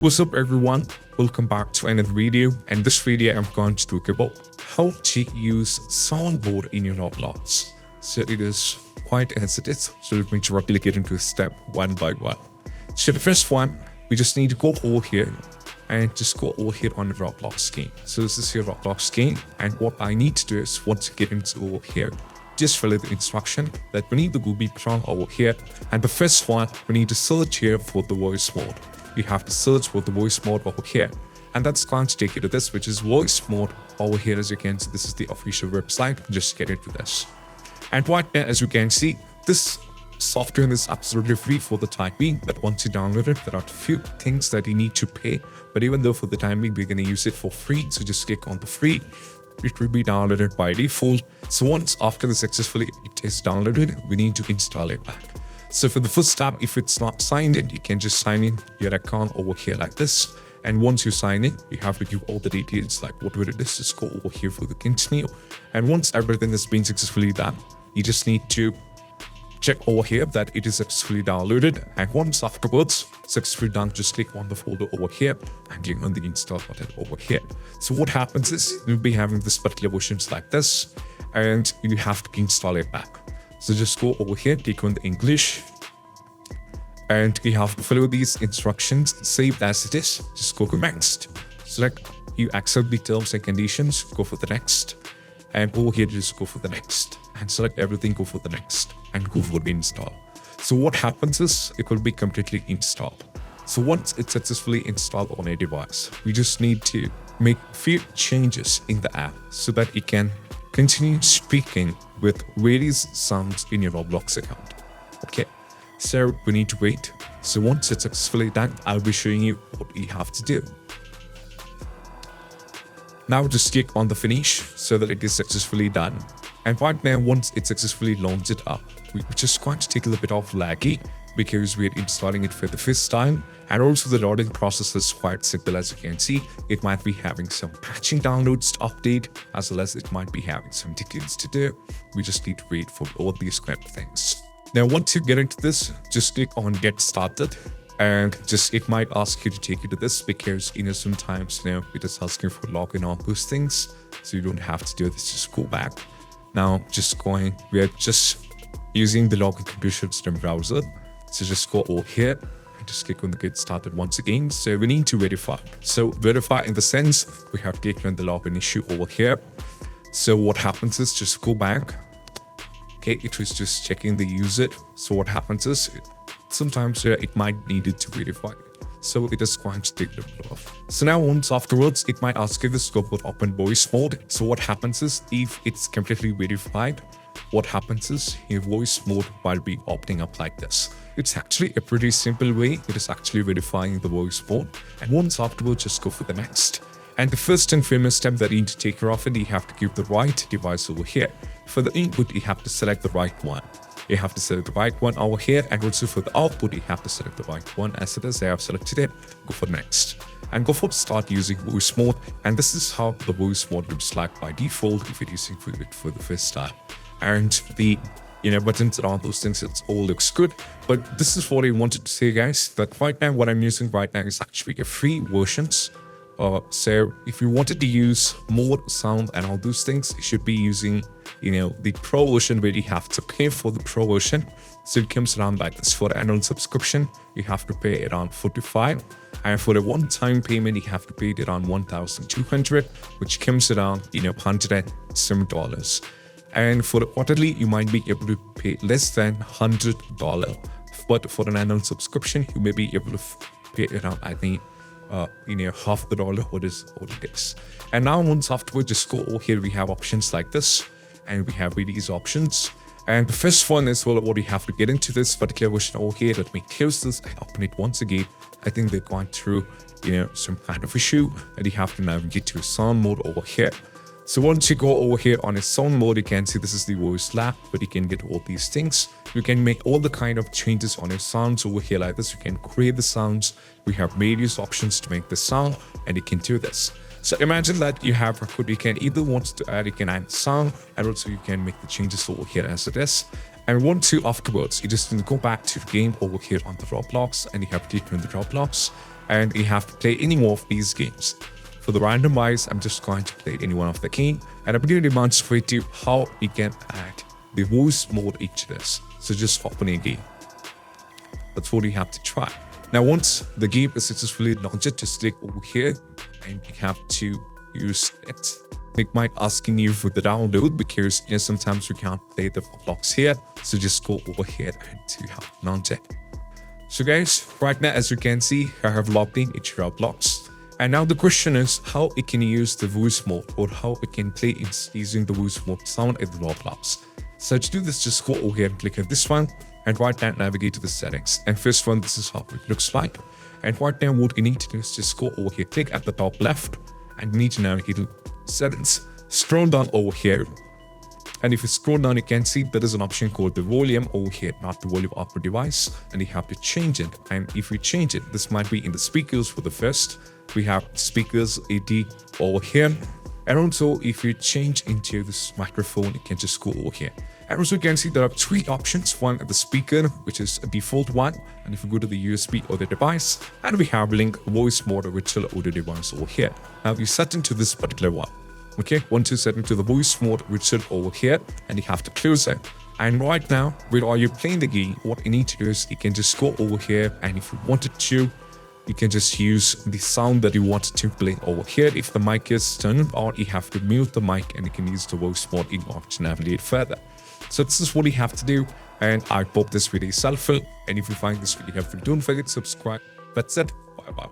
What's up everyone, welcome back to another video. And this video I'm going to talk about how to use soundboard in your Roblox. So it is quite as it is, so let me directly get into step one by one. So the first one, we just need to go over here and just go over here on the Roblox game. So this is your Roblox game, and what I need to do is once you get into over here, just follow the instruction that we need the Google Chrome over here, and the first one we need to search here for the Voicemod. You have to search for the Voicemod over here, and that's going to take you to this, which is Voicemod over here. As you can see, this is the official website. Just get into this, and right now, as you can see, this software is absolutely free for the time being, but once you download it, there are a few things that you need to pay. But even though for the time being we're going to use it for free, so just click on the free. It will be downloaded by default. So once after the successfully it is downloaded, we need to install it back. So for the first step, if it's not signed in, you can just sign in your account over here like this. And once you sign in, you have to give all the details like whatever it is. Just go over here for the continue. And once everything has been successfully done, you just need to check over here that it is successfully downloaded. And once afterwards successfully done, just click on the folder over here and click on the install button over here. So what happens is you'll be having this particular versions like this, and you have to install it back. So just go over here, click on the English, and you have to follow these instructions, save as it is. Just go to next. Select you accept the terms and conditions, go for the next, and over here just go for the next, and select everything, go for the next, and go for the install. So what happens is it will be completely installed. So once it's successfully installed on a device, we just need to make few changes in the app so that it can continue speaking with various sounds in your Roblox account. Okay, so we need to wait. So once it's successfully done, I'll be showing you what you have to do. Now just click on the finish so that it is successfully done. And right now, once it successfully launches it up, we're just going to take a little bit of laggy because we're installing it for the first time. And also the loading process is quite simple. As you can see, it might be having some patching downloads to update, as well as it might be having some details to do. We just need to wait for all these kind of things. Now, once you get into this, just click on get started, and just it might ask you to take you to this because sometimes it is asking for login on those things. So you don't have to do this, just go back. Now we are just using the login computer system browser. So just go over here and just click on the get started once again. So we need to verify. So verify in the sense we have clicked on the login issue over here. So what happens is just go back. Okay, it was just checking the user. So what happens is sometimes it might need it to verify. So it is going to take a little bit off. So now once afterwards, it might ask you the scope of open voice mode. So what happens is if it's completely verified, what happens is your voice mode will be opening up like this. It's actually a pretty simple way. It is actually verifying the voice mode. And once afterwards, just go for the next. And the first and famous step that you need to take care of it, you have to give the right device over here. For the input, you have to select the right one. You have to select the right one over here, and also for the output, you have to select the right one. As it is, I have selected it. Go for next, and go for start using voice mode. And this is how the voice mode looks like by default if you're using it for the first time. And the buttons and all those things, it all looks good. But this is what I wanted to say, guys. That right now, what I'm using right now is actually a free versions. So if you wanted to use more sound and all those things, you should be using the pro version where you have to pay for the pro version. So it comes around like this. For annual subscription, you have to pay around $45, and for a one-time payment, you have to pay it around $1,200, which comes around $107. And for the quarterly, you might be able to pay less than $100, but for an annual subscription, you may be able to pay around, I think, half the dollar what it is. And now once afterwards, just go over here, we have options like this, and we have these options. And the first one is what we have to get into this particular version over here. Let me close this and open it once again. I think they're going through some kind of issue, and you have to navigate to a sound mode over here. So once you go over here on a sound mode, you can see this is the voice lab, but you can get all these things. You can make all the kind of changes on your sounds over here like this. You can create the sounds. We have various options to make the sound, and you can do this. So imagine that you have a code. You can either want to add, you can add sound, and also you can make the changes over here as it is. And afterwards, you just need to go back to the game over here on the Roblox, and you have to click on the Roblox. and you have to play any more of these games. For the randomize, I'm just going to play any one of the game, and I'm going to demonstrate you how we can add the voice mode into this. So just open a game. That's what you have to try. Now, once the game is successfully launched, just click over here and you have to use it. It might asking you for the download because sometimes you can't play the Roblox here. So just go over here and you have launch it. So guys, right now, as you can see, I have logged in into Roblox. And now the question is how it can use the voice mode, or how it can play using the voice mode sound in the Roblox. So to do this, just go over here and click on this one. And right now, navigate to the settings. And first one, this is how it looks like. And right now, what you need to do is just go over here, click at the top left, and you need to navigate to settings. Scroll down over here. And if you scroll down, you can see there is an option called the volume over here, not the volume of the device. And you have to change it. And if you change it, this might be in the speakers for the first. We have speakers AD over here. And also, if you change into this microphone, you can just go over here. And also, you can see there are three options. One at the speaker, which is a default one. And if you go to the USB or the device, and we have link voice mode or virtual audio device over here. Now, you set into this particular one. Okay, once you set into the voice mode, virtual over here, and you have to close it. And right now, while you're playing the game, what you need to do is you can just go over here, and if you wanted to, you can just use the sound that you want to play over here. If the mic is turned on, you have to mute the mic and you can use the voice mode in order to navigate further. So this is what you have to do. And I hope this video is helpful. And if you find this video helpful, don't forget to subscribe. That's it. Bye bye.